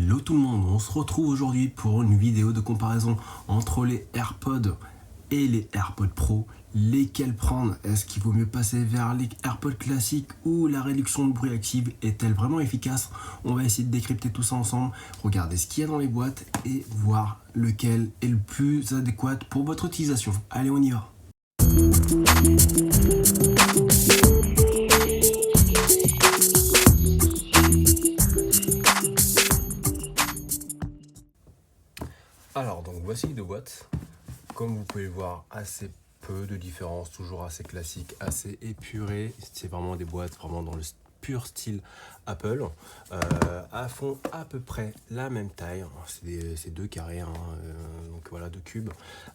Hello tout le monde, on se retrouve aujourd'hui pour une vidéo de comparaison entre les AirPods et les AirPods Pro. Lesquels prendre? Est-ce qu'il vaut mieux passer vers les AirPods classiques ou la réduction de bruit active est-elle vraiment efficace? On va essayer de décrypter tout ça ensemble, regarder ce qu'il y a dans les boîtes et voir lequel est le plus adéquat pour votre utilisation. Allez, on y va! Alors, donc voici les deux boîtes. Comme vous pouvez le voir, assez peu de différence, toujours assez classique, assez épuré. C'est vraiment des boîtes vraiment dans le pur style Apple. Font à peu près la même taille. C'est deux carrés, donc voilà, deux cubes.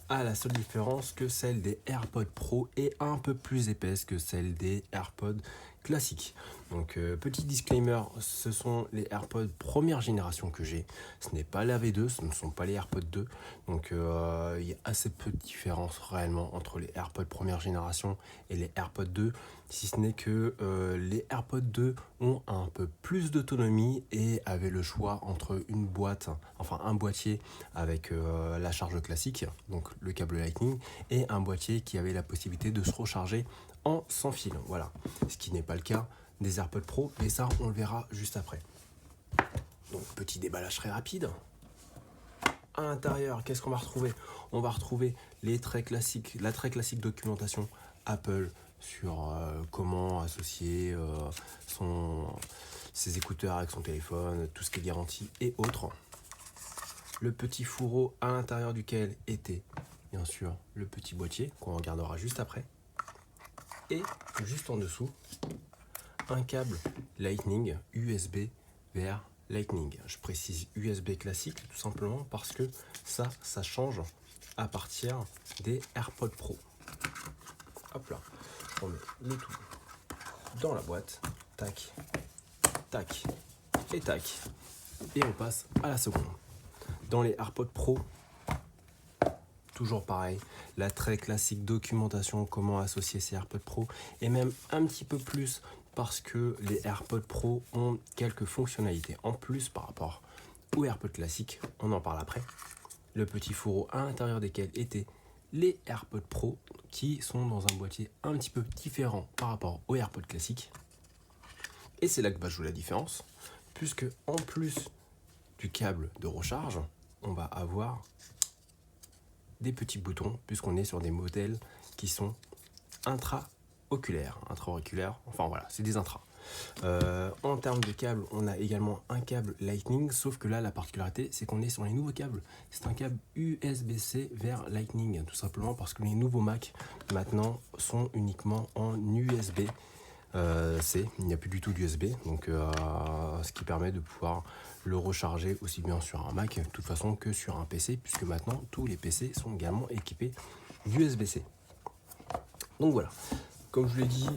À la seule différence que celle des AirPods Pro est un peu plus épaisse que celle des AirPods classiques. Donc petit disclaimer, ce sont les AirPods première génération que j'ai. Ce n'est pas la V2, ce ne sont pas les AirPods 2. Donc il y a assez peu de différence réellement entre les AirPods première génération et les AirPods 2. Si ce n'est que les AirPods 2 ont un peu plus d'autonomie et avaient le choix entre une boîte, enfin un boîtier avec la charge classique, donc le câble Lightning, et un boîtier qui avait la possibilité de se recharger en sans fil. Voilà, ce qui n'est pas le cas des AirPods Pro, et ça on le verra juste après. Donc petit déballage très rapide. À l'intérieur, qu'est-ce qu'on va retrouver? On va retrouver la très classique documentation Apple sur comment associer ses écouteurs avec son téléphone, tout ce qui est garantie et autres. Le petit fourreau à l'intérieur duquel était bien sûr le petit boîtier qu'on regardera juste après. Et juste en dessous, un câble Lightning USB vers Lightning. Je précise USB classique tout simplement parce que ça change à partir des AirPods Pro. Hop là, on met le tout dans la boîte, tac, tac et tac, et on passe à la seconde. Dans les AirPods Pro, toujours pareil, la très classique documentation, comment associer ces AirPods Pro, et même un petit peu plus parce que les AirPods Pro ont quelques fonctionnalités en plus par rapport aux AirPods classiques, on en parle après. Le petit fourreau à l'intérieur desquels étaient les AirPods Pro qui sont dans un boîtier un petit peu différent par rapport aux AirPods classiques. Et c'est là que va jouer la différence, puisque en plus du câble de recharge, on va avoir des petits boutons, puisqu'on est sur des modèles qui sont intra-auriculaires, enfin voilà, c'est des intras. En termes de câble, on a également un câble Lightning, sauf que là la particularité c'est qu'on est sur les nouveaux câbles. C'est un câble USB-C vers Lightning, tout simplement parce que les nouveaux Mac maintenant sont uniquement en USB-C. Il n'y a plus du tout d'USB, donc ce qui permet de pouvoir le recharger aussi bien sur un Mac de toute façon que sur un PC, puisque maintenant tous les PC sont également équipés d'USB-C. Donc voilà, comme je vous l'ai dit,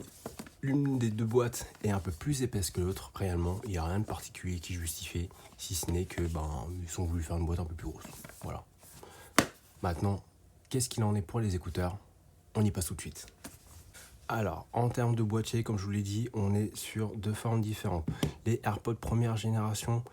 l'une des deux boîtes est un peu plus épaisse que l'autre. Réellement, il n'y a rien de particulier qui justifie, si ce n'est que ils ont voulu faire une boîte un peu plus grosse. Voilà. Maintenant, qu'est-ce qu'il en est pour les écouteurs? On y passe tout de suite. Alors, en termes de boîtier, comme je vous l'ai dit, on est sur deux formes différentes. Les AirPods première génération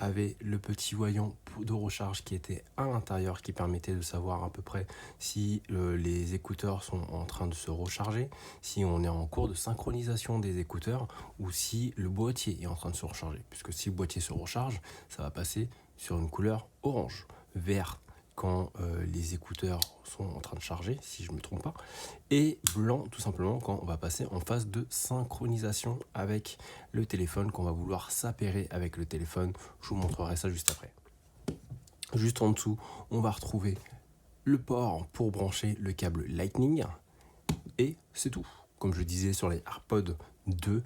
avaient le petit voyant de recharge qui était à l'intérieur, qui permettait de savoir à peu près si les écouteurs sont en train de se recharger, si on est en cours de synchronisation des écouteurs, ou si le boîtier est en train de se recharger. Puisque si le boîtier se recharge, ça va passer sur une couleur orange, vert quand les écouteurs sont en train de charger, si je ne me trompe pas, et blanc tout simplement quand on va passer en phase de synchronisation avec le téléphone, qu'on va vouloir s'appairer avec le téléphone. Je vous montrerai ça juste après. Juste en dessous, on va retrouver le port pour brancher le câble Lightning, et c'est tout. Comme je disais sur les AirPods 2,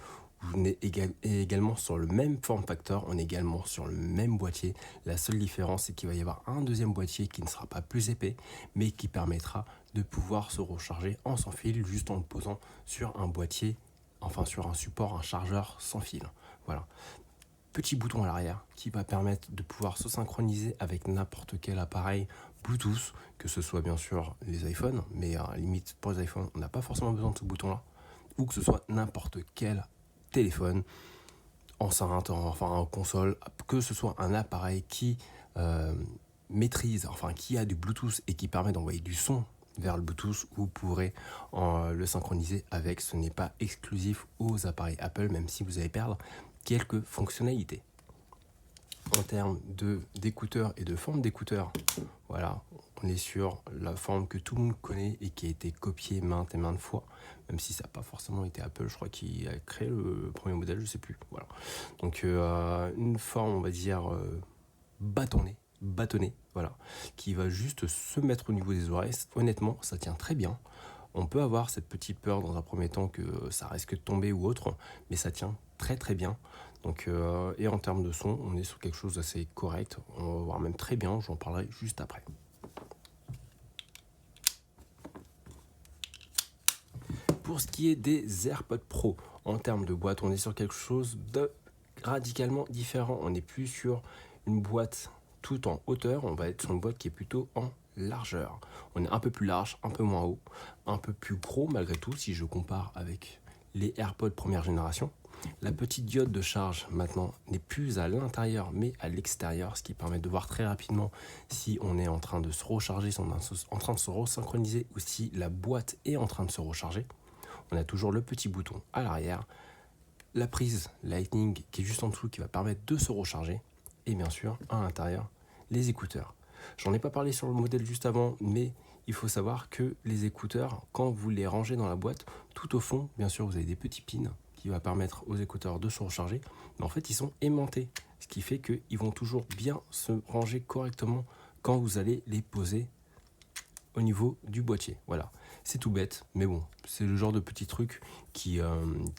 on est également sur le même form factor, on est également sur le même boîtier. La seule différence, c'est qu'il va y avoir un deuxième boîtier qui ne sera pas plus épais, mais qui permettra de pouvoir se recharger en sans fil, juste en le posant sur un boîtier, enfin sur un support, un chargeur sans fil. Voilà. Petit bouton à l'arrière qui va permettre de pouvoir se synchroniser avec n'importe quel appareil Bluetooth, que ce soit bien sûr les iPhones, mais à la limite pour les iPhones, on n'a pas forcément besoin de ce bouton-là, ou que ce soit n'importe quel téléphone enceinte, enfin en console, que ce soit un appareil qui maîtrise, enfin qui a du Bluetooth et qui permet d'envoyer du son vers le Bluetooth, vous pourrez le synchroniser avec. Ce n'est pas exclusif aux appareils Apple, même si vous allez perdre quelques fonctionnalités. En termes d'écouteurs et de forme d'écouteurs, voilà, on est sur la forme que tout le monde connaît et qui a été copiée maintes et maintes fois, même si ça n'a pas forcément été Apple, je crois qu'il a créé le premier modèle, je sais plus. Voilà. Donc une forme, on va dire, bâtonnée, voilà, qui va juste se mettre au niveau des oreilles. Honnêtement, ça tient très bien. On peut avoir cette petite peur dans un premier temps que ça risque de tomber ou autre, mais ça tient très très bien. Donc, et en termes de son, on est sur quelque chose d'assez correct. On va voir même très bien, j'en parlerai juste après. Pour ce qui est des AirPods Pro, en termes de boîte, on est sur quelque chose de radicalement différent. On n'est plus sur une boîte tout en hauteur, on va être sur une boîte qui est plutôt en largeur. On est un peu plus large, un peu moins haut, un peu plus gros malgré tout si je compare avec les AirPods première génération. La petite diode de charge maintenant n'est plus à l'intérieur mais à l'extérieur, ce qui permet de voir très rapidement si on est en train de se recharger, si on est en train de se resynchroniser ou si la boîte est en train de se recharger. On a toujours le petit bouton à l'arrière, la prise Lightning qui est juste en dessous qui va permettre de se recharger et bien sûr à l'intérieur les écouteurs. J'en ai pas parlé sur le modèle juste avant, mais il faut savoir que les écouteurs, quand vous les rangez dans la boîte, tout au fond, bien sûr, vous avez des petits pins qui va permettre aux écouteurs de se recharger, mais en fait, ils sont aimantés, ce qui fait qu'ils vont toujours bien se ranger correctement quand vous allez les poser au niveau du boîtier. Voilà, c'est tout bête, mais bon, c'est le genre de petit truc qui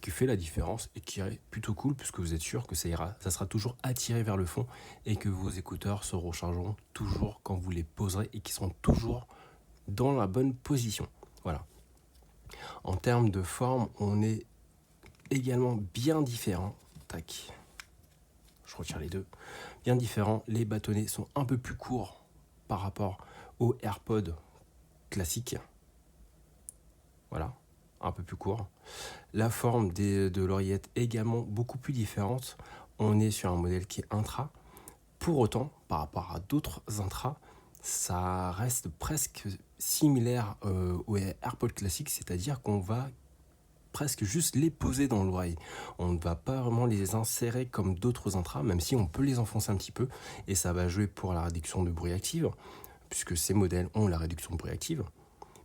fait la différence et qui est plutôt cool puisque vous êtes sûr que ça sera toujours attiré vers le fond et que vos écouteurs se rechargeront toujours quand vous les poserez et qui seront toujours dans la bonne position. Voilà. En termes de forme, on est également bien différent. Tac. Je retire les deux. Bien différent. Les bâtonnets sont un peu plus courts par rapport aux AirPods classiques. Voilà, un peu plus court. La forme de l'oreillette également beaucoup plus différente. On est sur un modèle qui est intra. Pour autant, par rapport à d'autres intras, ça reste presque similaire aux AirPods classiques, c'est-à-dire qu'on va presque juste les poser dans l'oreille. On ne va pas vraiment les insérer comme d'autres intras, même si on peut les enfoncer un petit peu, et ça va jouer pour la réduction de bruit active, puisque ces modèles ont la réduction de bruit active.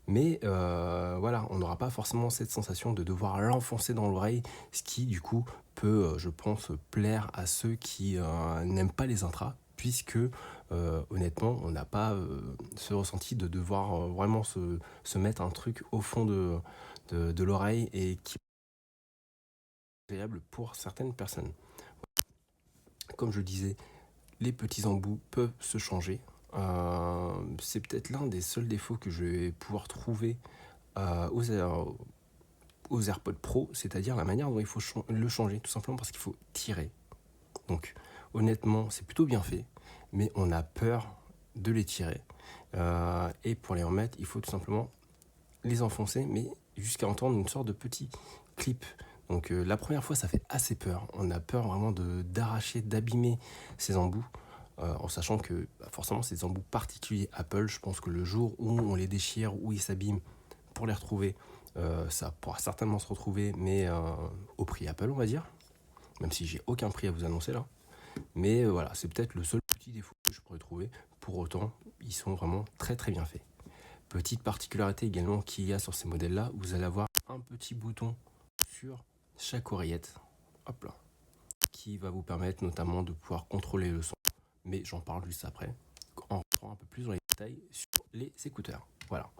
Mais voilà, on n'aura pas forcément cette sensation de devoir l'enfoncer dans l'oreille, ce qui du coup peut, je pense, plaire à ceux qui n'aiment pas les intras, puisque honnêtement, on n'a pas ce ressenti de devoir vraiment se mettre un truc au fond de l'oreille et qui est agréable pour certaines personnes. Comme je le disais, les petits embouts peuvent se changer. C'est peut-être l'un des seuls défauts que je vais pouvoir trouver aux AirPods Pro, c'est-à-dire la manière dont il faut le changer, tout simplement parce qu'il faut tirer. Donc honnêtement, c'est plutôt bien fait, mais on a peur de les tirer. Et pour les remettre, il faut tout simplement les enfoncer, mais jusqu'à entendre une sorte de petit clip. Donc la première fois, ça fait assez peur. On a peur vraiment d'arracher, d'abîmer ces embouts. En sachant que forcément c'est des embouts particuliers Apple. Je pense que le jour où on les déchire, où ils s'abîment, pour les retrouver, ça pourra certainement se retrouver, mais au prix Apple, on va dire. Même si j'ai aucun prix à vous annoncer là. Mais voilà, c'est peut-être le seul petit défaut que je pourrais trouver. Pour autant, ils sont vraiment très très bien faits. Petite particularité également qu'il y a sur ces modèles-là, vous allez avoir un petit bouton sur chaque oreillette, hop là, qui va vous permettre notamment de pouvoir contrôler le son. Mais j'en parle juste après, en rentrant un peu plus dans les détails sur les écouteurs. Voilà.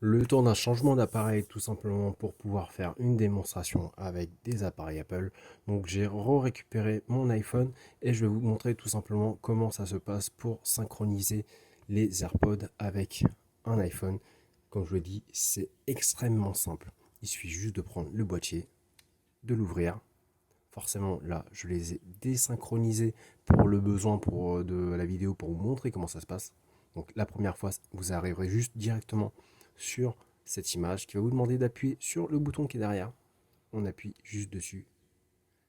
Le temps d'un changement d'appareil tout simplement pour pouvoir faire une démonstration avec des appareils Apple. Donc j'ai récupéré mon iPhone et je vais vous montrer tout simplement comment ça se passe pour synchroniser les AirPods avec un iPhone. Comme je le dis, c'est extrêmement simple. Il suffit juste de prendre le boîtier, de l'ouvrir. Forcément, là, je les ai désynchronisés pour le besoin de la vidéo pour vous montrer comment ça se passe. Donc la première fois, vous arriverez juste directement sur cette image qui va vous demander d'appuyer sur le bouton qui est derrière. On appuie juste dessus.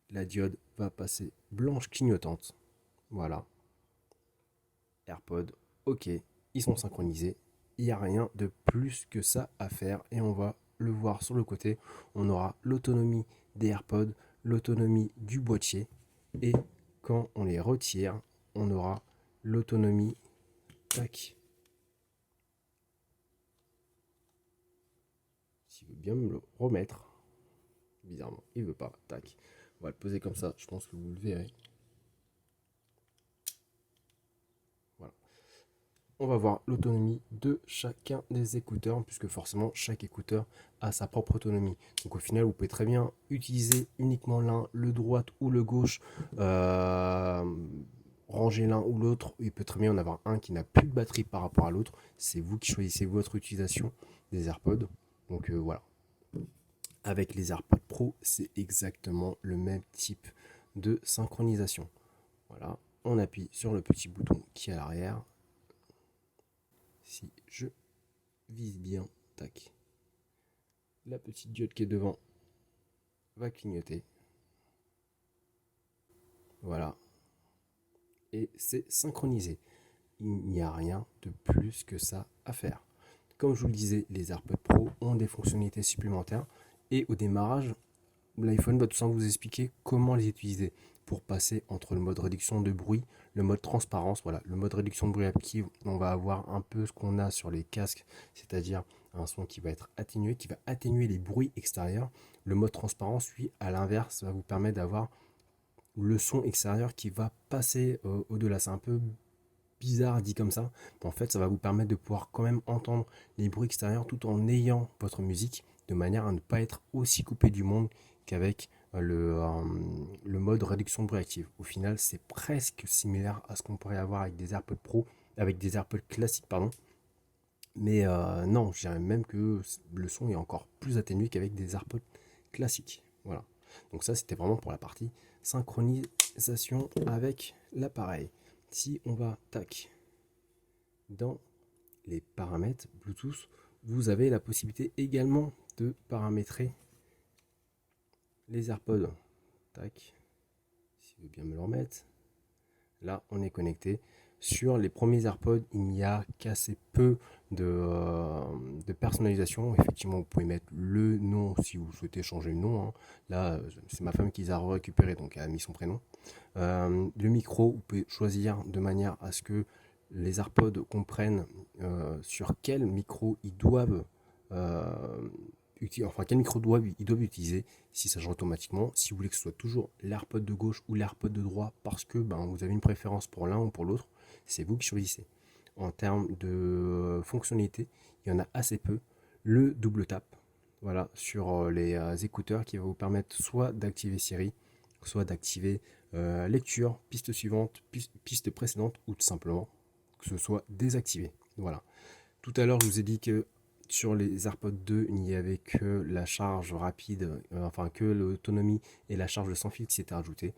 La diode va passer blanche clignotante. Voilà. AirPods, ok, ils sont synchronisés. Il n'y a rien de plus que ça à faire et on va le voir sur le côté. On aura l'autonomie des AirPods, l'autonomie du boîtier et quand on les retire, on aura l'autonomie. Tac. S'il veut bien me le remettre. Bizarrement, il veut pas. Tac. On va le poser comme ça, je pense que vous le verrez. Voilà. On va voir l'autonomie de chacun des écouteurs, puisque forcément chaque écouteur a sa propre autonomie. Donc au final, vous pouvez très bien utiliser uniquement l'un, le droite ou le gauche, ranger l'un ou l'autre. Il peut très bien en avoir un qui n'a plus de batterie par rapport à l'autre. C'est vous qui choisissez votre utilisation des AirPods. Donc voilà. Avec les AirPods Pro, c'est exactement le même type de synchronisation. Voilà, on appuie sur le petit bouton qui est à l'arrière. Si je vise bien, tac, la petite diode qui est devant va clignoter. Voilà, et c'est synchronisé. Il n'y a rien de plus que ça à faire. Comme je vous le disais, les AirPods Pro ont des fonctionnalités supplémentaires et au démarrage, l'iPhone va tout simplement vous expliquer comment les utiliser pour passer entre le mode réduction de bruit, le mode transparence. Voilà, le mode réduction de bruit active, on va avoir un peu ce qu'on a sur les casques, c'est-à-dire un son qui va être atténué, qui va atténuer les bruits extérieurs. Le mode transparence, lui, à l'inverse, va vous permettre d'avoir le son extérieur qui va passer au-delà. C'est un peu bizarre dit comme ça. En fait, ça va vous permettre de pouvoir quand même entendre les bruits extérieurs tout en ayant votre musique, de manière à ne pas être aussi coupé du monde qu'avec le mode réduction de bruit active. Au final, c'est presque similaire à ce qu'on pourrait avoir avec des AirPods Pro, avec des AirPods classiques, pardon. Mais non, je dirais même que le son est encore plus atténué qu'avec des AirPods classiques. Voilà. Donc ça, c'était vraiment pour la partie synchronisation avec l'appareil. Si on va, tac, dans les paramètres Bluetooth, vous avez la possibilité également de paramétrer les AirPods. Tac, si je veux bien me le remettre. Là, on est connecté. Sur les premiers AirPods, il n'y a qu'assez peu de personnalisation. Effectivement, vous pouvez mettre le nom si vous souhaitez changer le nom. Hein. Là, c'est ma femme qui les a récupérés, donc elle a mis son prénom. Le micro, vous pouvez choisir de manière à ce que les AirPods comprennent sur quel micro ils doivent quel micro ils doivent utiliser, si ça change automatiquement, si vous voulez que ce soit toujours l'AirPod de gauche ou l'AirPod de droite parce que vous avez une préférence pour l'un ou pour l'autre, c'est vous qui choisissez. En termes de fonctionnalité, il y en a assez peu. Le double tap, voilà, sur les écouteurs qui va vous permettre soit d'activer Siri, soit d'activer lecture, piste suivante, piste précédente, ou tout simplement que ce soit désactivé. Voilà. Tout à l'heure, je vous ai dit que sur les AirPods 2, il n'y avait que la charge rapide, que l'autonomie et la charge sans fil qui s'étaient rajoutées.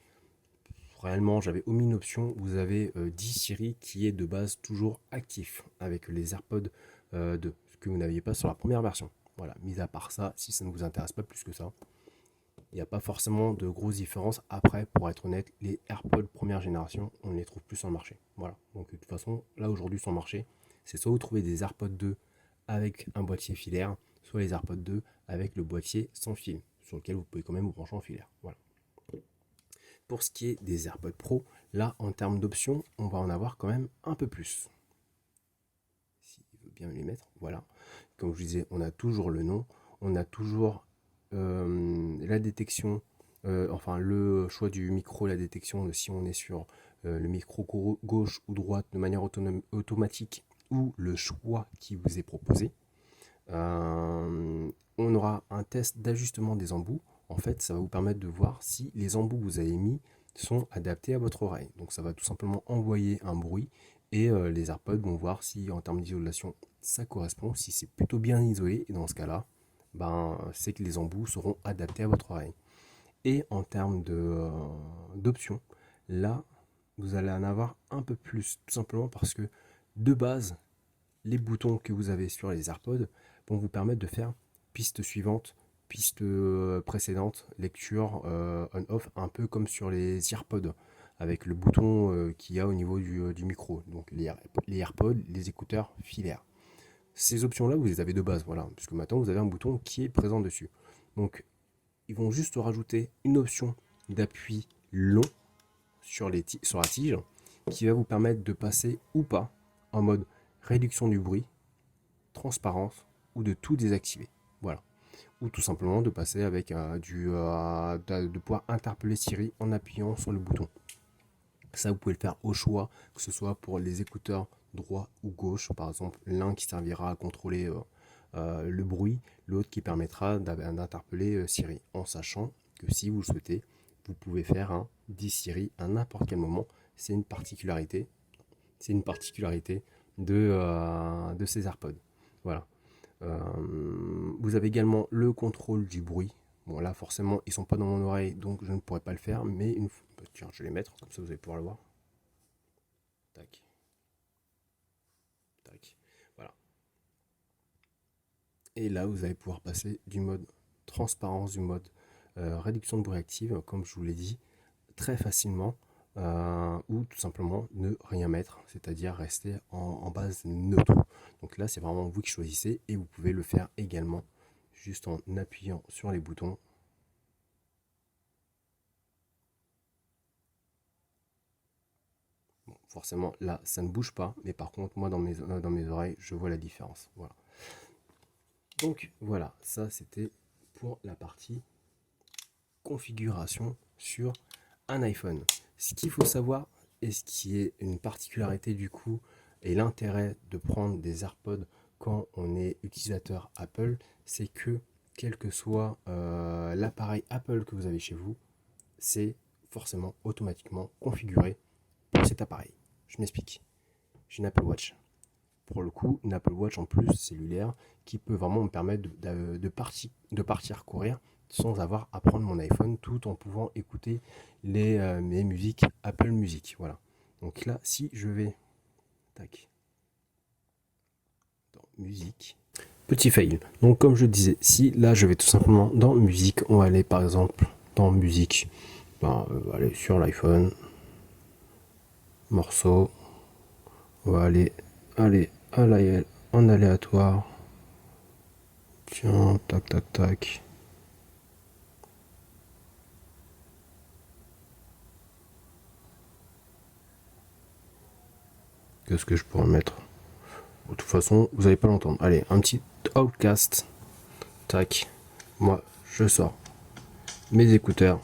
Réellement, j'avais omis une option. Vous avez 10 Siri qui est de base toujours actif avec les AirPods 2, ce que vous n'aviez pas sur la première version. Voilà, mis à part ça, si ça ne vous intéresse pas plus que ça, il n'y a pas forcément de grosses différences. Après, pour être honnête, les AirPods première génération, on ne les trouve plus sur le marché. Voilà, donc de toute façon, là aujourd'hui sur le marché, c'est soit vous trouvez des AirPods 2 avec un boîtier filaire, soit les AirPods 2 avec le boîtier sans fil, sur lequel vous pouvez quand même vous brancher en filaire. Voilà. Pour ce qui est des AirPods Pro, là, en termes d'options, on va en avoir quand même un peu plus. S'il veut bien les mettre, voilà. Comme je disais, on a toujours le nom, on a toujours la détection, le choix du micro, la détection, si on est sur le micro gauche ou droite de manière automatique, ou le choix qui vous est proposé. On aura un test d'ajustement des embouts. En fait, ça va vous permettre de voir si les embouts que vous avez mis sont adaptés à votre oreille. Donc ça va tout simplement envoyer un bruit et les AirPods vont voir si en termes d'isolation ça correspond, si c'est plutôt bien isolé. Et dans ce cas-là, c'est que les embouts seront adaptés à votre oreille. Et en termes d'options, là, vous allez en avoir un peu plus, tout simplement parce que de base, les boutons que vous avez sur les AirPods, vont vous permettre de faire piste suivante, piste précédente, lecture on-off, un peu comme sur les AirPods, avec le bouton qu'il y a au niveau du micro. Donc les AirPods, les écouteurs filaires. Ces options-là, vous les avez de base, voilà, puisque maintenant vous avez un bouton qui est présent dessus. Donc, ils vont juste rajouter une option d'appui long sur la tige, qui va vous permettre de passer ou pas en mode réduction du bruit, transparence, ou de tout désactiver. Voilà. Ou tout simplement de passer avec de pouvoir interpeller Siri en appuyant sur le bouton. Ça, vous pouvez le faire au choix, que ce soit pour les écouteurs droit ou gauche, par exemple, l'un qui servira à contrôler le bruit, l'autre qui permettra d'interpeller Siri, en sachant que si vous le souhaitez, vous pouvez faire un dis Siri à n'importe quel moment. C'est une particularité de ces AirPods. Voilà. Vous avez également le contrôle du bruit. Bon, là, forcément, ils sont pas dans mon oreille, donc je ne pourrais pas le faire, mais tiens, je vais les mettre, comme ça vous allez pouvoir le voir. Tac. Tac. Voilà. Et là, vous allez pouvoir passer du mode transparence, du mode réduction de bruit active, comme je vous l'ai dit, très facilement, ou tout simplement ne rien mettre, c'est-à-dire rester en base neutre. Donc là, c'est vraiment vous qui choisissez, et vous pouvez le faire également juste en appuyant sur les boutons. Bon, forcément, là, ça ne bouge pas, mais par contre, moi, dans mes oreilles, je vois la différence. Voilà. Donc, voilà, ça, c'était pour la partie configuration sur un iPhone. Ce qu'il faut savoir, et ce qui est une particularité du coup, et l'intérêt de prendre des AirPods quand on est utilisateur Apple, c'est que quel que soit l'appareil Apple que vous avez chez vous, c'est forcément automatiquement configuré pour cet appareil. Je m'explique. J'ai une Apple Watch. Pour le coup, une Apple Watch en plus cellulaire qui peut vraiment me permettre de partir courir sans avoir à prendre mon iPhone, tout en pouvant écouter mes musiques Apple Music. Voilà. Donc là, si je vais dans musique, petit fail. Donc comme je disais, si là je vais tout simplement dans musique, on va aller par exemple dans musique, aller sur l'iPhone, morceau, on va aller en aléatoire. Tiens, tac tac tac. Qu'est-ce que je pourrais mettre? De toute façon, vous n'allez pas l'entendre. Allez, un petit Outcast. Tac. Moi, je sors mes écouteurs.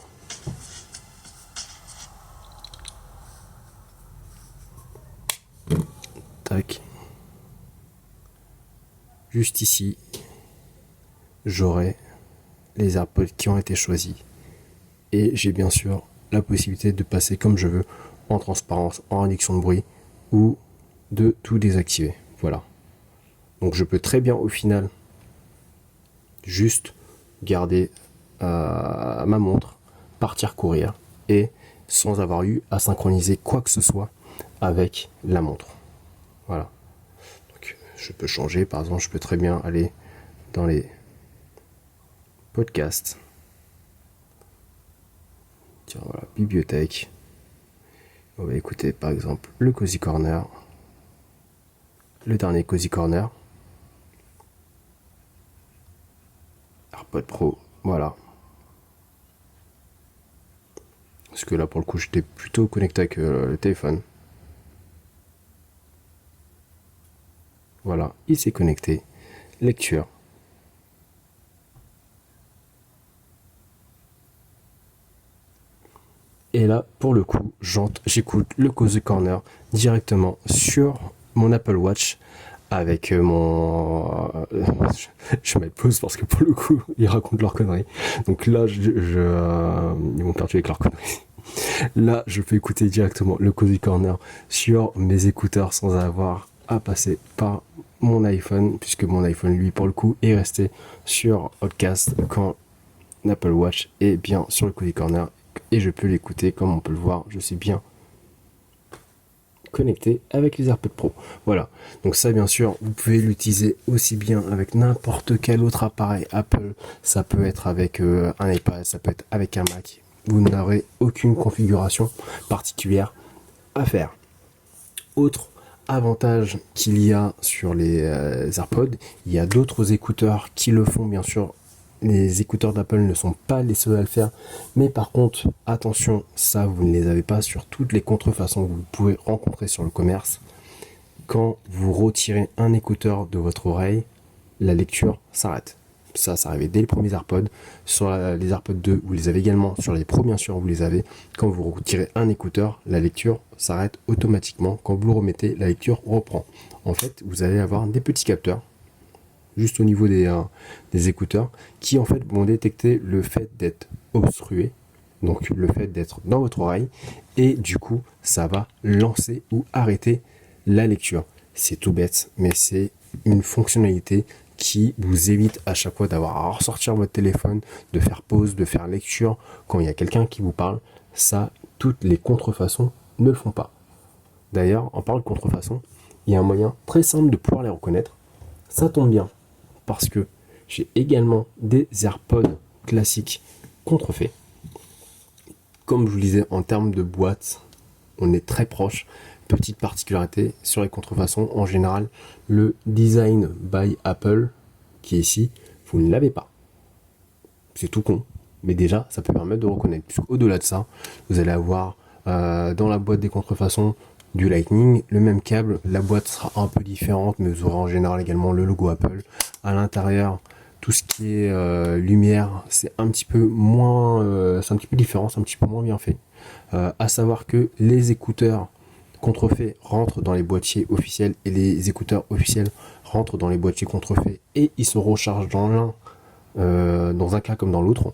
Tac. Juste ici, j'aurai les AirPods qui ont été choisis. Et j'ai bien sûr la possibilité de passer comme je veux, en transparence, en réduction de bruit, ou de tout désactiver. Voilà. Donc je peux très bien au final juste garder ma montre, partir courir, et sans avoir eu à synchroniser quoi que ce soit avec la montre. Voilà. Donc je peux changer, par exemple, je peux très bien aller dans les podcasts. Tiens, voilà, bibliothèque. On va écouter par exemple le Cozy Corner, le dernier Cozy Corner, AirPod Pro, voilà. Parce que là pour le coup j'étais plutôt connecté avec le téléphone. Voilà, il s'est connecté. Lecture. Et là, pour le coup, j'écoute le Cozy Corner directement sur mon Apple Watch avec je mets pause parce que pour le coup, ils racontent leurs conneries. Donc là, ils vont perturber avec leurs conneries. Là, je peux écouter directement le Cozy Corner sur mes écouteurs sans avoir à passer par mon iPhone, puisque mon iPhone, lui, pour le coup, est resté sur Outcast quand l'Apple Watch est bien sur le Cozy Corner. Et je peux l'écouter, comme on peut le voir, je suis bien connecté avec les AirPods Pro. Voilà. Donc ça, bien sûr, vous pouvez l'utiliser aussi bien avec n'importe quel autre appareil Apple. Ça peut être avec un iPad, ça peut être avec un Mac. Vous n'aurez aucune configuration particulière à faire. Autre avantage qu'il y a sur les AirPods, il y a d'autres écouteurs qui le font, bien sûr. Les écouteurs d'Apple ne sont pas les seuls à le faire, mais par contre, attention, ça vous ne les avez pas sur toutes les contrefaçons que vous pouvez rencontrer sur le commerce. Quand vous retirez un écouteur de votre oreille, la lecture s'arrête. Ça arrivait dès les premiers AirPods. Sur les AirPods 2, vous les avez également. Sur les Pro, bien sûr, vous les avez. Quand vous retirez un écouteur, la lecture s'arrête automatiquement. Quand vous le remettez, la lecture reprend. En fait, vous allez avoir des petits capteurs juste au niveau des écouteurs, qui en fait vont détecter le fait d'être obstrué, donc le fait d'être dans votre oreille, et du coup ça va lancer ou arrêter la lecture. C'est tout bête, mais c'est une fonctionnalité qui vous évite à chaque fois d'avoir à ressortir votre téléphone, de faire pause, de faire lecture quand il y a quelqu'un qui vous parle. Ça, toutes les contrefaçons ne le font pas. D'ailleurs, en parlant de contrefaçon, il y a un moyen très simple de pouvoir les reconnaître. Ça tombe bien, parce que j'ai également des AirPods classiques contrefaits. Comme je vous le disais, en termes de boîte, on est très proche. Petite particularité sur les contrefaçons, en général, le design by Apple, qui est ici, vous ne l'avez pas. C'est tout con, mais déjà, ça peut permettre de reconnaître. Puisqu'au-delà de ça, vous allez avoir dans la boîte des contrefaçons du Lightning, le même câble, la boîte sera un peu différente, mais vous aurez en général également le logo Apple. À l'intérieur, tout ce qui est lumière, c'est un petit peu moins, c'est un petit peu différent, c'est un petit peu moins bien fait. À savoir que les écouteurs contrefaits rentrent dans les boîtiers officiels et les écouteurs officiels rentrent dans les boîtiers contrefaits et ils se rechargent dans l'un, dans un cas comme dans l'autre.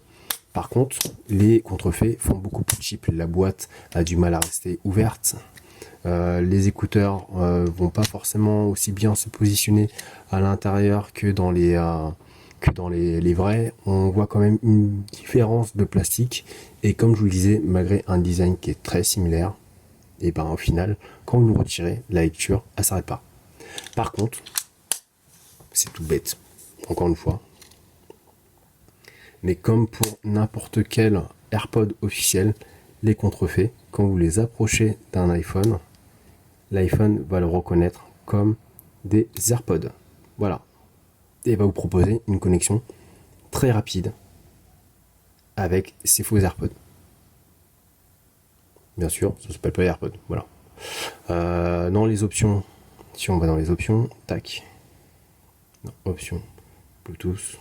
Par contre, les contrefaits font beaucoup plus cheap. La boîte a du mal à rester ouverte. Les écouteurs vont pas forcément aussi bien se positionner à l'intérieur que dans les vrais. On voit quand même une différence de plastique et comme je vous le disais, malgré un design qui est très similaire, et ben au final, quand vous le retirez, la lecture elle s'arrête pas. Par contre, c'est tout bête, encore une fois, mais comme pour n'importe quel AirPod officiel, les contrefaits, quand vous les approchez d'un iPhone, l'iPhone va le reconnaître comme des AirPods. Voilà. Et va vous proposer une connexion très rapide avec ces faux AirPods. Bien sûr, ça s'appelle pas AirPods. Voilà. Dans les options, si on va dans les options, tac. Non, options, Bluetooth.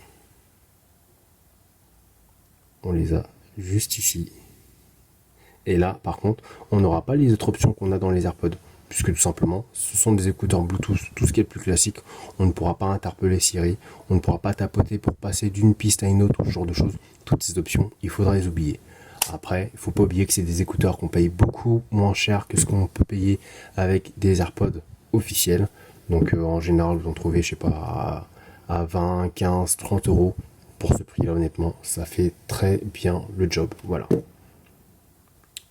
On les a juste ici. Et là, par contre, on n'aura pas les autres options qu'on a dans les AirPods. Puisque tout simplement, ce sont des écouteurs Bluetooth, tout ce qui est le plus classique. On ne pourra pas interpeller Siri, on ne pourra pas tapoter pour passer d'une piste à une autre, ce genre de choses. Toutes ces options, il faudra les oublier. Après, il ne faut pas oublier que c'est des écouteurs qu'on paye beaucoup moins cher que ce qu'on peut payer avec des AirPods officiels. Donc en général, vous en trouvez, je sais pas, à 20, 15, 30 euros. Pour ce prix-là, honnêtement, ça fait très bien le job. Voilà.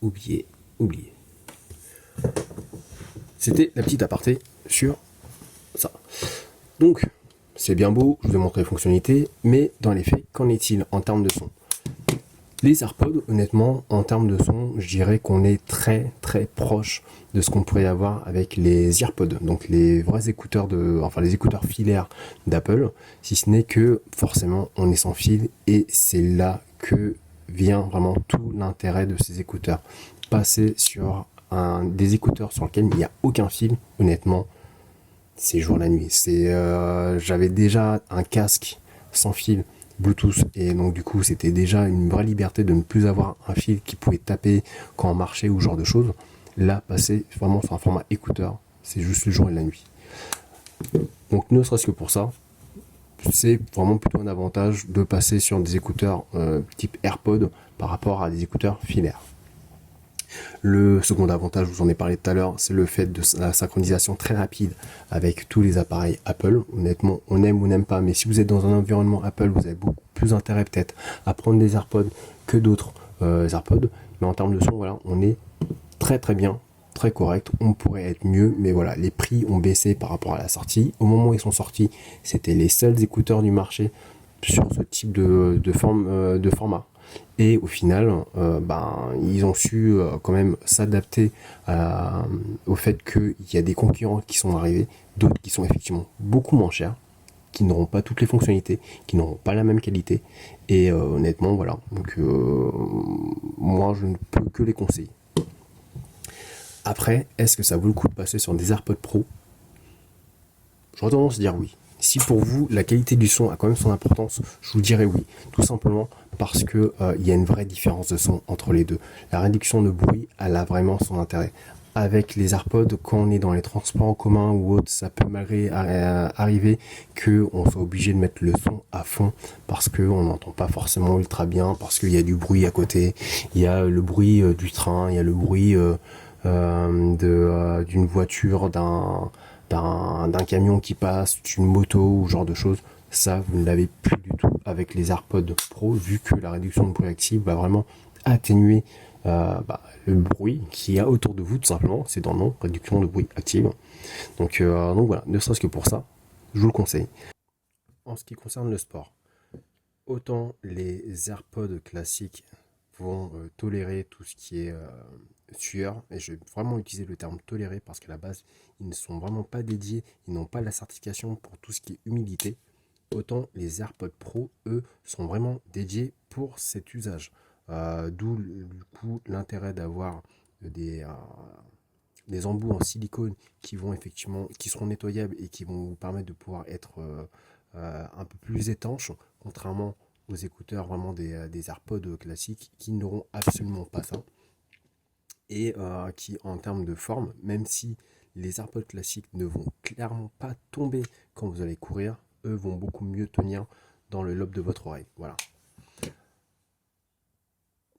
Oubliez. C'était la petite aparté sur ça. Donc, c'est bien beau, je vous ai montré les fonctionnalités, mais dans les faits, qu'en est-il en termes de son? Les AirPods, honnêtement, en termes de son, je dirais qu'on est très très proche de ce qu'on pourrait avoir avec les AirPods, donc les vrais écouteurs les écouteurs filaires d'Apple, si ce n'est que forcément on est sans fil et c'est là que vient vraiment tout l'intérêt de ces écouteurs. Passer sur des écouteurs sur lesquels il n'y a aucun fil, honnêtement, c'est jour la nuit. J'avais déjà un casque sans fil Bluetooth et donc du coup c'était déjà une vraie liberté de ne plus avoir un fil qui pouvait taper quand on marchait ou ce genre de choses. Là, passer vraiment sur un format écouteur, c'est juste le jour et la nuit. Donc ne serait-ce que pour ça, c'est vraiment plutôt un avantage de passer sur des écouteurs type AirPod par rapport à des écouteurs filaires. Le second avantage, je vous en ai parlé tout à l'heure, c'est le fait de la synchronisation très rapide avec tous les appareils Apple. Honnêtement, on aime ou n'aime pas, mais si vous êtes dans un environnement Apple, vous avez beaucoup plus intérêt peut-être à prendre des AirPods que d'autres AirPods. Mais en termes de son, voilà, on est très très bien très correct, on pourrait être mieux, mais voilà, les prix ont baissé par rapport à la sortie. Au moment où ils sont sortis, c'était les seuls écouteurs du marché sur ce type de format. Et au final, ils ont su quand même s'adapter au fait qu'il y a des concurrents qui sont arrivés, d'autres qui sont effectivement beaucoup moins chers, qui n'auront pas toutes les fonctionnalités, qui n'auront pas la même qualité. Et honnêtement, voilà. Donc, moi, je ne peux que les conseiller. Après, est-ce que ça vaut le coup de passer sur des AirPods Pro? J'aurais tendance à dire oui. Si pour vous, la qualité du son a quand même son importance, je vous dirais oui. Tout simplement parce que y a une vraie différence de son entre les deux. La réduction de bruit, elle a vraiment son intérêt. Avec les AirPods, quand on est dans les transports en commun ou autre, ça peut malgré arriver qu'on soit obligé de mettre le son à fond parce qu'on n'entend pas forcément ultra bien, parce qu'il y a du bruit à côté, il y a le bruit du train, il y a le bruit d'une voiture, d'un camion qui passe, d'une moto ou ce genre de choses. Ça, vous ne l'avez plus du tout avec les AirPods Pro, vu que la réduction de bruit active va vraiment atténuer le bruit qu'il y a autour de vous, tout simplement. C'est dans le nom, réduction de bruit active. Donc voilà, ne serait-ce que pour ça, je vous le conseille. En ce qui concerne le sport, autant les AirPods classiques vont tolérer tout ce qui est sueur, et je vais vraiment utiliser le terme tolérer parce qu'à la base, ils ne sont vraiment pas dédiés, ils n'ont pas la certification pour tout ce qui est humidité. Autant les AirPods Pro, eux, sont vraiment dédiés pour cet usage. D'où du coup l'intérêt d'avoir des, euh, des embouts en silicone qui vont effectivement, qui seront nettoyables et qui vont vous permettre de pouvoir être un peu plus étanches, contrairement aux écouteurs vraiment des AirPods classiques qui n'auront absolument pas ça. Et qui, en termes de forme, même si les AirPods classiques ne vont clairement pas tomber quand vous allez courir, eux vont beaucoup mieux tenir dans le lobe de votre oreille. Voilà.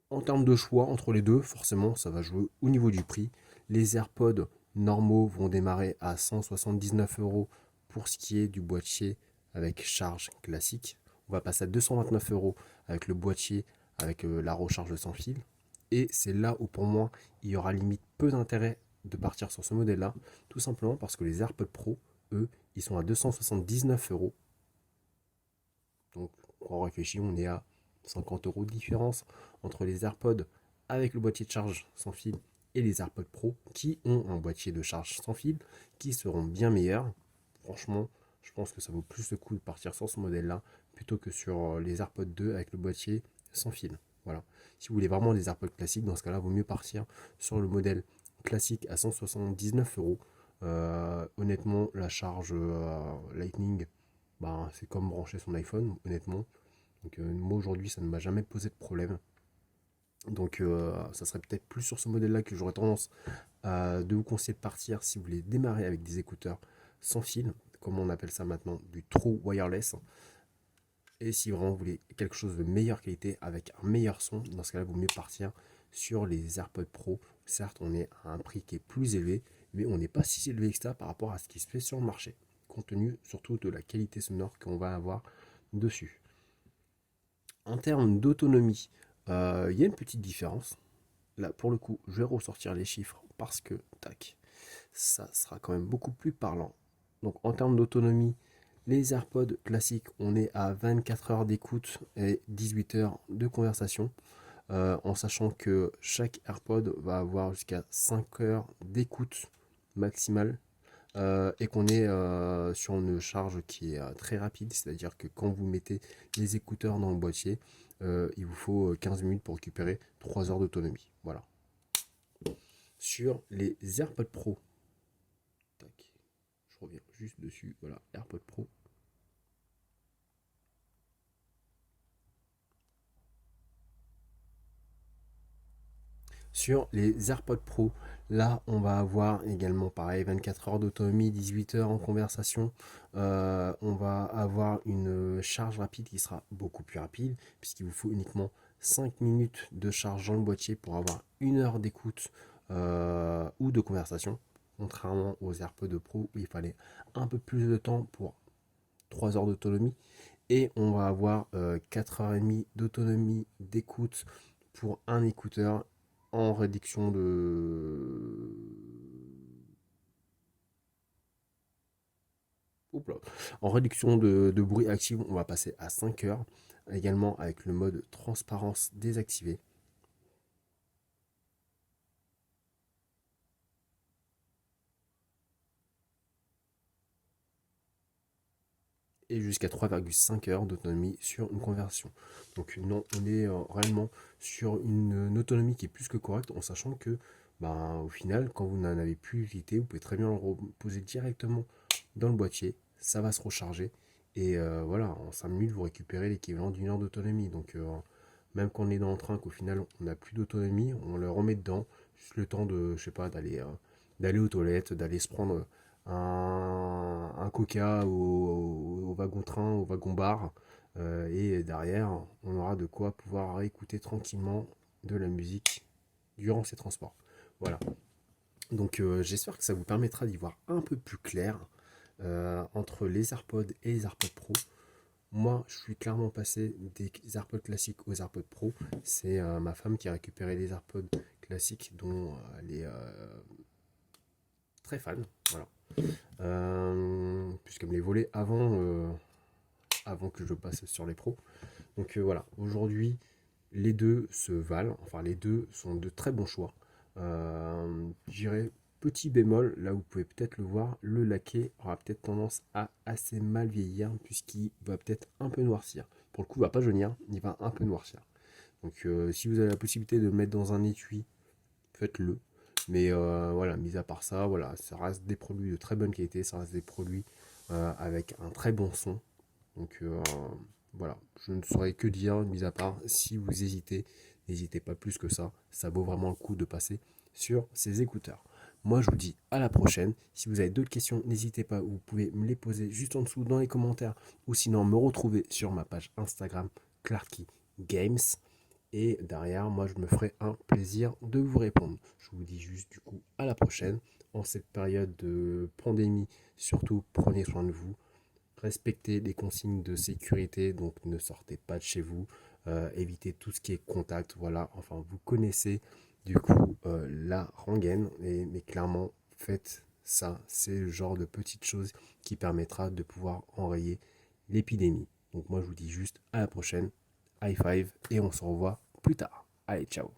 En termes de choix entre les deux, forcément, ça va jouer au niveau du prix. Les AirPods normaux vont démarrer à 179 euros pour ce qui est du boîtier avec charge classique. On va passer à 229 euros avec le boîtier avec la recharge sans fil. Et c'est là où pour moi, il y aura limite peu d'intérêt de partir sur ce modèle-là, tout simplement parce que les AirPods Pro, eux, ils sont à 279 euros. Donc, quand on réfléchit, on est à 50 euros de différence entre les AirPods avec le boîtier de charge sans fil et les AirPods Pro qui ont un boîtier de charge sans fil qui seront bien meilleurs. Franchement, je pense que ça vaut plus le coup de partir sur ce modèle-là plutôt que sur les AirPods 2 avec le boîtier sans fil. Voilà. Si vous voulez vraiment des AirPods classiques, dans ce cas-là, il vaut mieux partir sur le modèle classique à 179 euros. Honnêtement, la charge Lightning, c'est comme brancher son iPhone, honnêtement. Donc moi aujourd'hui, ça ne m'a jamais posé de problème. Donc ça serait peut-être plus sur ce modèle-là que j'aurais tendance de vous conseiller de partir si vous voulez démarrer avec des écouteurs sans fil, comme on appelle ça maintenant, du true wireless. Et si vraiment vous voulez quelque chose de meilleure qualité avec un meilleur son, dans ce cas-là, il vaut mieux partir sur les AirPods Pro. Certes, on est à un prix qui est plus élevé, mais on n'est pas si élevé que ça par rapport à ce qui se fait sur le marché, compte tenu surtout de la qualité sonore qu'on va avoir dessus. En termes d'autonomie, il y a une petite différence. Là, pour le coup, je vais ressortir les chiffres parce que, tac, ça sera quand même beaucoup plus parlant. Donc, en termes d'autonomie, les AirPods classiques, on est à 24 heures d'écoute et 18 heures de conversation, en sachant que chaque AirPod va avoir jusqu'à 5 heures d'écoute maximale. Et qu'on est sur une charge qui est très rapide, c'est-à-dire que quand vous mettez les écouteurs dans le boîtier, il vous faut 15 minutes pour récupérer 3 heures d'autonomie. Voilà. Sur les AirPods Pro, tac, je reviens juste dessus, voilà, AirPods Pro. Sur les AirPods Pro, là, on va avoir également pareil 24 heures d'autonomie, 18 heures en conversation. On va avoir une charge rapide qui sera beaucoup plus rapide puisqu'il vous faut uniquement 5 minutes de charge dans le boîtier pour avoir 1 heure d'écoute ou de conversation. Contrairement aux AirPods Pro où il fallait un peu plus de temps pour 3 heures d'autonomie. Et on va avoir 4h30 d'autonomie d'écoute pour un écouteur en réduction oups là. En réduction de bruit active, on va passer à 5 heures. Également avec le mode transparence désactivé. Et jusqu'à 3,5 heures d'autonomie sur une conversion. Donc non, on est réellement sur une autonomie qui est plus que correcte, en sachant que au final, quand vous n'en avez plus l'utilité, vous pouvez très bien le reposer directement dans le boîtier, ça va se recharger, et voilà, en 5 minutes, vous récupérez l'équivalent d'une heure d'autonomie. Donc même quand on est dans le train, qu'au final, on n'a plus d'autonomie, on le remet dedans, juste le temps de, je sais pas, d'aller aux toilettes, d'aller se prendre un coca au wagon-train, au wagon-bar. Et derrière, on aura de quoi pouvoir écouter tranquillement de la musique durant ces transports. Voilà. Donc j'espère que ça vous permettra d'y voir un peu plus clair entre les AirPods et les AirPods Pro. Moi, je suis clairement passé des AirPods classiques aux AirPods Pro. C'est ma femme qui a récupéré les AirPods classiques dont elle est très fan. Voilà. Puisqu'elle me les volait avant que je passe sur les pros. Donc voilà, aujourd'hui, les deux se valent, enfin les deux sont de très bons choix. J'irai petit bémol, là vous pouvez peut-être le voir, le laqué aura peut-être tendance à assez mal vieillir, puisqu'il va peut-être un peu noircir. Pour le coup, il va pas jaunir, il va un peu noircir. Donc si vous avez la possibilité de le mettre dans un étui, faites-le. Mais voilà, mis à part ça, voilà, ça reste des produits de très bonne qualité, ça reste des produits avec un très bon son. Donc voilà, je ne saurais que dire, mis à part, si vous hésitez, n'hésitez pas plus que ça vaut vraiment le coup de passer sur ces écouteurs. Moi, je vous dis à la prochaine. Si vous avez d'autres questions, n'hésitez pas, vous pouvez me les poser juste en dessous dans les commentaires, ou sinon me retrouver sur ma page Instagram Clarky Games. Et derrière, moi, je me ferai un plaisir de vous répondre. Je vous dis juste du coup à la prochaine. En cette période de pandémie, surtout prenez soin de vous. Respectez les consignes de sécurité, donc ne sortez pas de chez vous. Évitez tout ce qui est contact. Voilà, enfin, vous connaissez du coup la rengaine. Mais clairement, faites ça. C'est le genre de petites choses qui permettra de pouvoir enrayer l'épidémie. Donc moi, je vous dis juste à la prochaine. High five et on se revoit plus tard. Allez, ciao.